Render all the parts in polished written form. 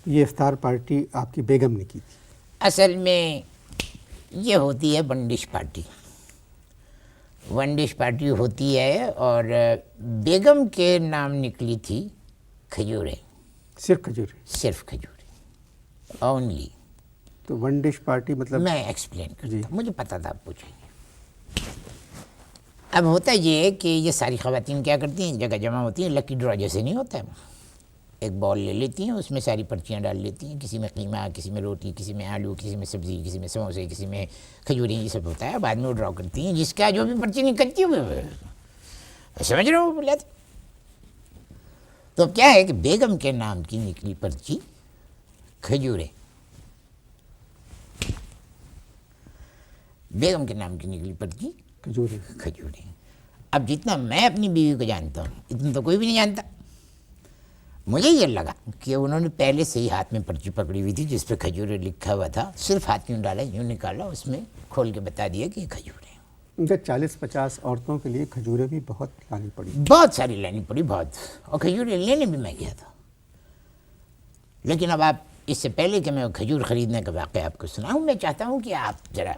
یہ افطار پارٹی آپ کی بیگم نے کی تھی؟ اصل میں یہ ہوتی ہے one dish party. One dish party ہوتی ہے اور بیگم کے نام نکلی تھی کھجوریں. صرف کھجورے؟ صرف کھجوریں اونلی. تو ون ڈش پارٹی مطلب؟ میں ایکسپلین کرتا ہوں، مجھے پتا تھا آپ پوچھیں گے. اب ہوتا یہ ہے کہ یہ ساری خواتین کیا کرتی ہیں، جگہ جمع ہوتی ہیں، لکی ڈرا جیسے نہیں ہوتا ہے، ایک بال لے لیتی ہیں، اس میں ساری پرچیاں ڈال لیتی ہیں، کسی میں قیمہ، کسی میں روٹی، کسی میں آلو، کسی میں سبزی، کسی میں سموسے، کسی میں کھجوریں، یہ سب ہوتا ہے. بعد میں وہ ڈرا کرتی ہیں، جس کا جو بھی پرچی نکلتی ہے سمجھ رہے ہو بولے تو اب کیا ہے کہ بیگم کے نام کی نکلی پرچی کھجوریں. بیگم کے نام کی نکلی پرچی کھجوریں. اب جتنا میں اپنی بیوی کو جانتا ہوں اتنا تو کوئی بھی نہیں جانتا. مجھے یہ لگا کہ انہوں نے پہلے سے ہی ہاتھ میں پرچی پکڑی ہوئی تھی جس پہ کھجوریں لکھا ہوا تھا، صرف ہاتھ یوں ڈالا، یوں نکالا، اس میں کھول کے بتا دیا کہ یہ کھجوریں. ان کا 40-50 عورتوں کے لیے کھجوریں بھی بہت لانی پڑی؟ بہت ساری لانی پڑی، بہت. اور کھجوریں لینے بھی میں گیا تھا. لیکن اب آپ اس سے پہلے کہ میں کھجور خریدنے کا واقعہ آپ کو سناؤں، میں چاہتا ہوں کہ آپ ذرا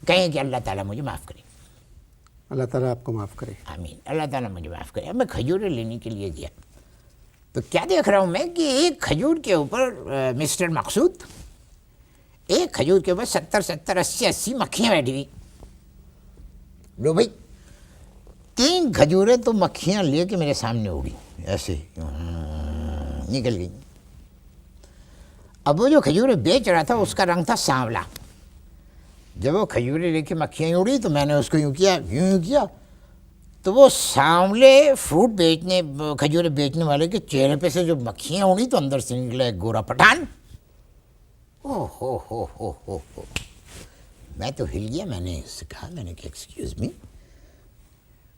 کہیں کہ اللہ تعالیٰ مجھے معاف کرے. اللہ تعالیٰ آپ کو معاف کرے. آمین. اللہ تعالیٰ مجھے معاف کرے. اب میں کھجوریں لینے کے لیے گیا تو کیا دیکھ رہا ہوں میں کہ ایک کھجور کے اوپر مسٹر مقصود، ایک کھجور کے اوپر 70-80 مکھیاں بیٹھی ہوئی. لو بھائی 3 کھجوریں تو مکھیاں لے کے میرے سامنے اڑی، ایسے نکل گئی. اب وہ جو کھجوریں بیچ رہا تھا اس کا رنگ تھا سانولا. جب وہ کھجوریں لے کے مکھیاں اڑی تو میں نے اس کو یوں کیا تو وہ سانولے فروٹ بیچنے، کھجوریں بیچنے والے کے چہرے پہ سے جو مکھیاں اڑی تو اندر سے نکلا ایک گورا پٹھان. او ہو ہو ہو ہو ہو. میں تو ہل گیا. میں نے اس سے کہا، میں نے کہا ایکسکیوز می،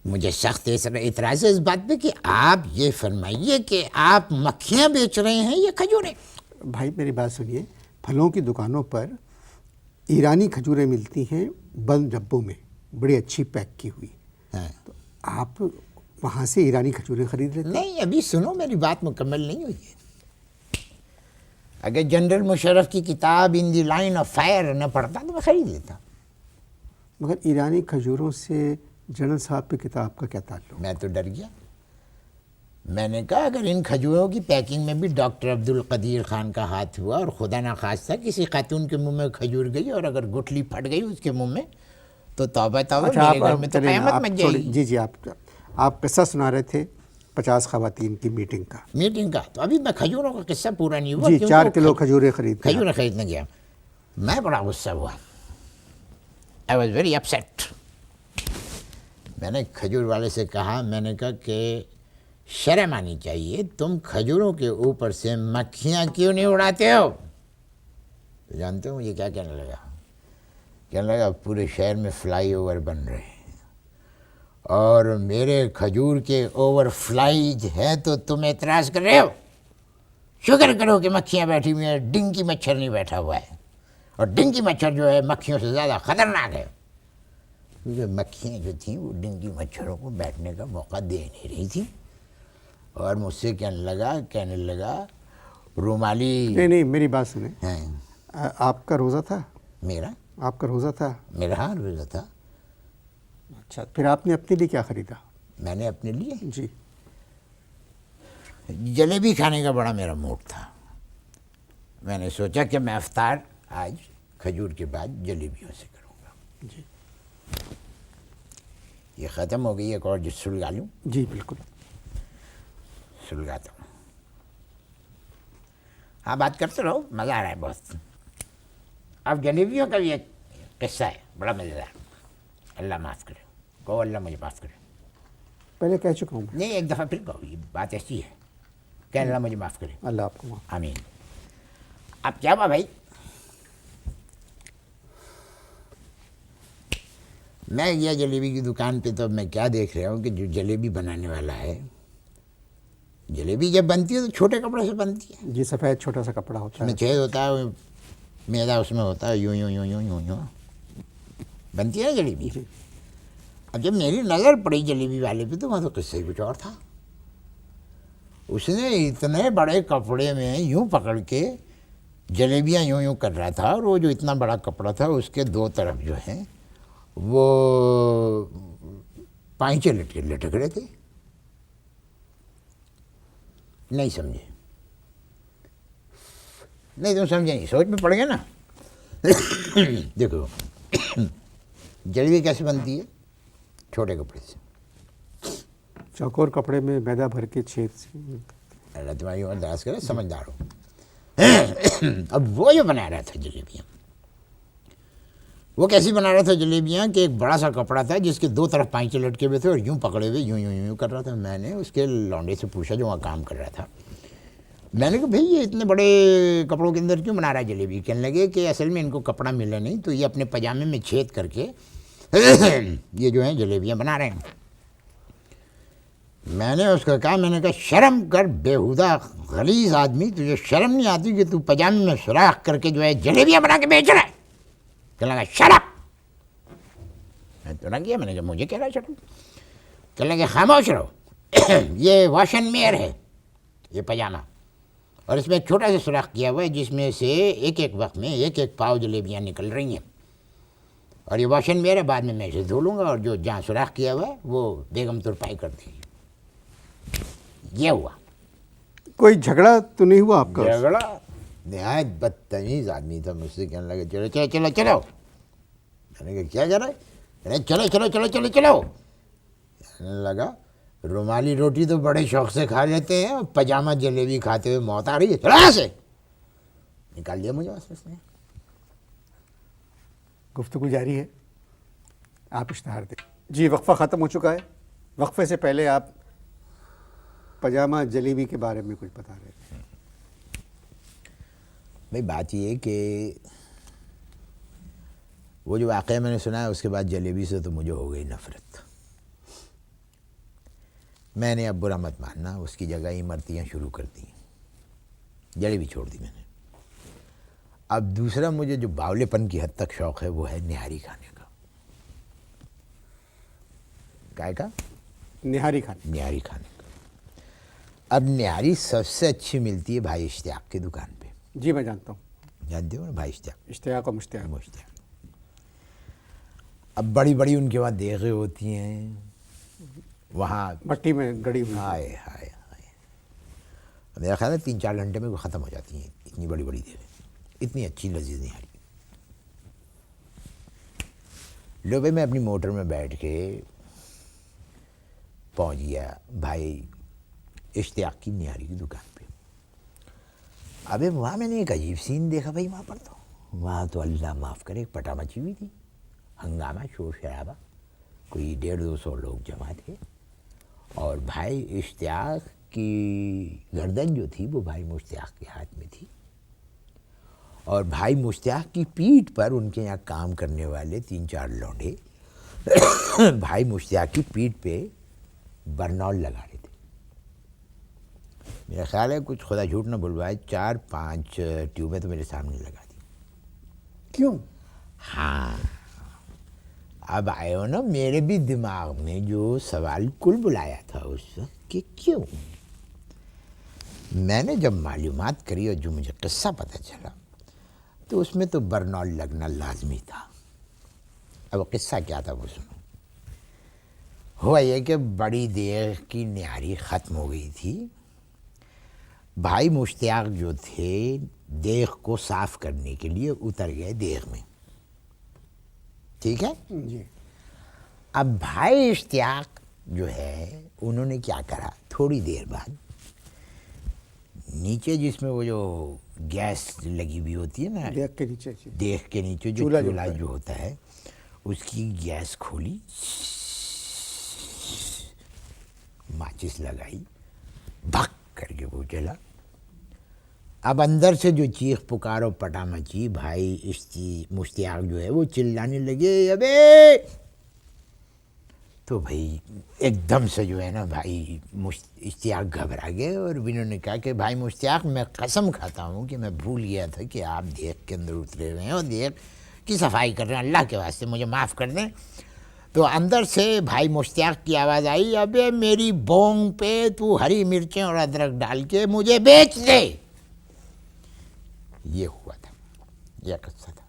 مجھے سخت اعتراض ہے اس بات پہ کہ آپ یہ فرمائیے کہ آپ مکھیاں بیچ رہے ہیں یا کھجوریں؟ بھائی میری بات سنیے، پھلوں کی دکانوں پر ایرانی کھجوریں ملتی ہیں بند ڈبوں میں، بڑی اچھی پیک کی ہوئی. تو آپ وہاں سے ایرانی کھجوریں خرید لیتے؟ نہیں، ابھی سنو، میری بات مکمل نہیں ہوئی ہے. اگر جنرل مشرف کی کتاب ان دی لائن آف فائر نہ پڑھتا تو میں خرید لیتا. مگر ایرانی کھجوروں سے جنرل صاحب کی کتاب کا کیا تعلق؟ میں تو ڈر گیا. میں نے کہا اگر ان کھجوروں کی پیکنگ میں بھی ڈاکٹر عبد القدیر خان کا ہاتھ ہوا اور خدا نخواستہ کسی خاتون کے منہ میں کھجور گئی اور اگر گٹھلی پھٹ گئی اس کے منہ میں تو توبہ توبہ، میرے گھر میں تو قیامت مچ جائے گی. جی آپ قصہ سنا رہے تھے 50 خواتین کی میٹنگ کا. تو ابھی میں کھجوروں کا قصہ پورا نہیں ہوا. جی 4 کلو کھجوریں خریدنے گیا. میں بڑا غصہ ہوا. I was very upset. میں نے کھجور والے سے کہا، میں نے کہا کہ شرم آنی چاہیے، تم کھجوروں کے اوپر سے مکھیاں کیوں نہیں اڑاتے ہو؟ تو جانتے ہو مجھے کیا کہنے لگا پورے شہر میں فلائی اوور بن رہے ہیں اور میرے کھجور کے اوور فلائی ہے تو تم اعتراض کر رہے ہو. شکر کرو کہ مکھیاں بیٹھی ہوئی ہیں، ڈنکی مچھر نہیں بیٹھا ہوا ہے. اور ڈنکی مچھر جو ہے مکھیوں سے زیادہ خطرناک ہے، کیونکہ مکھیاں جو تھیں وہ ڈنکی مچھروں کو بیٹھنے کا موقع دے نہیں رہی تھی. اور مجھ سے کہنے لگا رومالی. نہیں میری بات سنیں. آپ کا روزہ تھا؟ آپ کا روزہ تھا؟ میرا ہاں روزہ تھا. اچھا، پھر آپ نے اپنے لیے کیا خریدا؟ میں نے اپنے لیے جی جلیبی کھانے کا بڑا میرا موڈ تھا. میں نے سوچا کہ میں افطار آج کھجور کے بعد جلیبیوں سے کروں گا. جی یہ ختم ہو گئی، ایک اور جو سلگا لوں. جی بالکل سلگاتا ہوں. ہاں بات کرتے رہو، مزہ آ رہا ہے بہت. اب جلیبیوں کا بھی ایک قصہ ہے بڑا مزیدار. اللہ معاف کرے، کہو اللہ مجھے معاف کرے. پہلے کہہ چکا ہوں. نہیں، ایک دفعہ پھر کہو. یہ بات ایسی ہے کہ اللہ مجھے معاف کرے. اللہ آپ کو معاف. آمین. اب کیا ہوا بھائی، میں گیا جلیبی کی دکان پہ تو میں کیا دیکھ رہا ہوں کہ جو جلیبی بنانے والا ہے، جلیبی جب بنتی ہے تو چھوٹے کپڑے سے بنتی ہے. جی سفید چھوٹا سا کپڑا ہوتا ہے، اس میں چھید ہوتا ہے، میدا اس میں ہوتا ہے، یوں یوں یوں یوں یوں یوں بنتی ہے نا جلیبی. اب جب میری نظر پڑی جلیبی والے پہ تو وہاں تو قصہ ہی کچھ اور تھا. اس نے اتنے بڑے کپڑے میں یوں پکڑ کے جلیبیاں یوں یوں کر رہا تھا، اور وہ جو اتنا بڑا کپڑا تھا اس کے دو طرف جو ہیں وہ پائنچے لٹک رہے تھے. نہیں سمجھے؟ نہیں تم سمجھے نہیں، سوچ میں پڑ گئے نا. دیکھو جلیبی کیسے بنتی ہے؟ چھوٹے کپڑے سے. چوکور کپڑے میں میدا بھر کے چھید سے. اللہ تمہاری عمر دراز کرے، سمجھدار ہو. اب وہ جو بنا رہا تھا جلیبیاں، وہ کیسی بنا رہا تھا جلیبیاں کہ ایک بڑا سا کپڑا تھا جس کے دو طرف پائنچے لٹکے ہوئے تھے اور یوں پکڑے ہوئے یوں یوں یوں کر رہا تھا. میں نے اس کے لونڈے سے پوچھا جو وہاں کام کر رہا تھا، میں نے کہا بھائی یہ اتنے بڑے کپڑوں کے اندر کیوں بنا رہا ہے جلیبی؟ کہنے لگے کہ اصل میں ان کو کپڑا ملا نہیں تو یہ اپنے پاجامے میں چھید کر کے یہ جو ہیں جلیبیاں بنا رہے ہیں. میں نے اس کو کہا، میں نے کہا شرم کر بےہودہ غلیظ آدمی، تجھے شرم نہیں آتی کہ تو پاجامے میں سوراخ کر کے جو ہے جلیبیاں بنا کے بیچ رہا ہے؟ کہنے لگا شرم. میں تو نہ کیا، میں نے کہا مجھے کہہ رہا ہے شرم؟ کہنے لگے خاموش رہو، یہ واش اینڈ میئر ہے یہ پاجامہ، اور اس میں ایک چھوٹا سا سوراخ کیا ہوا ہے جس میں سے ایک ایک وقت میں ایک ایک پاؤ جلیبیاں نکل رہی ہیں، اور یہ واش اینڈ میئر ہے، بعد میں اسے دھو لوں گا اور جو جہاں سوراخ کیا ہوا ہے وہ بیگم ترپائی کر دیں گی. یہ ہوا. کوئی جھگڑا تو نہیں ہوا آپ کا؟ جھگڑا؟ نہایت بدتمیز آدمی تھا. مجھ سے کہنے لگے چلو چلو چلو چلو. میں نے کہا کیا کر رہے؟ چلو چلو چلو چلو چلو. کہنے لگا رومالی روٹی تو بڑے شوق سے کھا لیتے ہیں، پاجامہ جلیبی کھاتے ہوئے موت آ رہی ہے، چلو یہاں سے. نکال دیا مجھے اس نے. گفتگو جاری ہے، آپ اشتہار دیں. جی وقفہ ختم ہو چکا ہے. وقفے سے پہلے آپ پاجامہ جلیبی کے بارے میں کچھ بتا رہے تھے. بھائی بات یہ ہے کہ وہ جو واقعہ میں نے سنا ہے اس کے بعد جلیبی سے تو مجھے ہو گئی نفرت. میں نے اب برا مت ماننا اس کی جگہ امرتیاں شروع کر دی، جلیبی چھوڑ دی میں نے. اب دوسرا مجھے جو باولے پن کی حد تک شوق ہے وہ ہے نہاری کھانے کا. کائے کا؟ نہاری کھانے. نہاری کھانے کا. اب نہاری سب سے اچھی ملتی ہے بھائی اشتیاق کی دکان پہ. جی میں جانتا ہوں. جانتے ہو نا بھائی اشتیاق؟ اشتیاق و مشتیاق. مشتیاق. اب بڑی بڑی ان کے وہاں دیگیں ہوتی ہیں، وہاں مٹی میں گڑی ہوئی. ہائے ہائے ہائے، میرا خیال ہے 3-4 گھنٹے میں وہ ختم ہو جاتی ہیں، اتنی بڑی بڑی دیگیں، اتنی اچھی لذیذ نہاری. لو بھائی میں اپنی موٹر میں بیٹھ کے پہنچ گیا بھائی اشتیاق کی نہاری کی دکان پہ. ابے وہاں میں نے ایک عجیب سین دیکھا بھائی. وہاں تو اللہ معاف کرے ایک پٹا مچی ہوئی تھی، ہنگامہ شور شرابہ، کوئی 150-200 لوگ جمع تھے، اور بھائی اشتیاق کی گردن جو تھی وہ بھائی مشتاق کے ہاتھ میں تھی، اور بھائی مشتاق کی پیٹھ پر ان کے یہاں کام کرنے والے 3-4 لونڈے بھائی مشتاق کی پیٹھ پہ برنول لگا رہے تھے. میرا خیال ہے کچھ خدا جھوٹ نہ بلوائے 4-5 ٹیوبیں تو میرے سامنے لگا دی. کیوں؟ ہاں اب آئے ہو نا میرے بھی دماغ میں جو سوال کل بلایا تھا اس وقت کہ کیوں. میں نے جب معلومات کری اور جو مجھے قصہ پتہ چلا تو اس میں تو برنول لگنا لازمی تھا. اب قصہ کیا تھا وہ سنو. ہوا یہ کہ بڑی دیگ کی نہاری ختم ہو گئی تھی. بھائی مشتاق جو تھے دیگ کو صاف کرنے کے لیے اتر گئے دیگ میں، ٹھیک ہے جی. اب بھائی اشتیاق جو ہے انہوں نے کیا کرا، تھوڑی دیر بعد نیچے جس میں وہ جو گیس لگی ہوئی ہوتی ہے نا دیکھ کے نیچے. جی. دیگ کے نیچے جو چولہا جو ہوتا ہے اس کی گیس کھولی، ماچس لگائی، بھک کر کے وہ جلا. اب اندر سے جو چیخ پکار و پٹا مچی، بھائی مشتاق جو ہے وہ چلانے لگے ابے. تو بھائی ایک دم سے جو ہے نا بھائی اشتیاق گھبرا گئے، اور انہوں نے کہا کہ بھائی مشتاق میں قسم کھاتا ہوں کہ میں بھول گیا تھا کہ آپ دیگ کے اندر اترے ہوئے ہیں اور دیگ کی صفائی کر رہے ہیں، اللہ کے واسطے مجھے معاف کر دیں. تو اندر سے بھائی مشتاق کی آواز آئی, ابے میری بونگ پہ تو ہری مرچیں اور ادرک ڈال کے مجھے بیچ دے. یہ ہوا تھا, یہ قصہ تھا.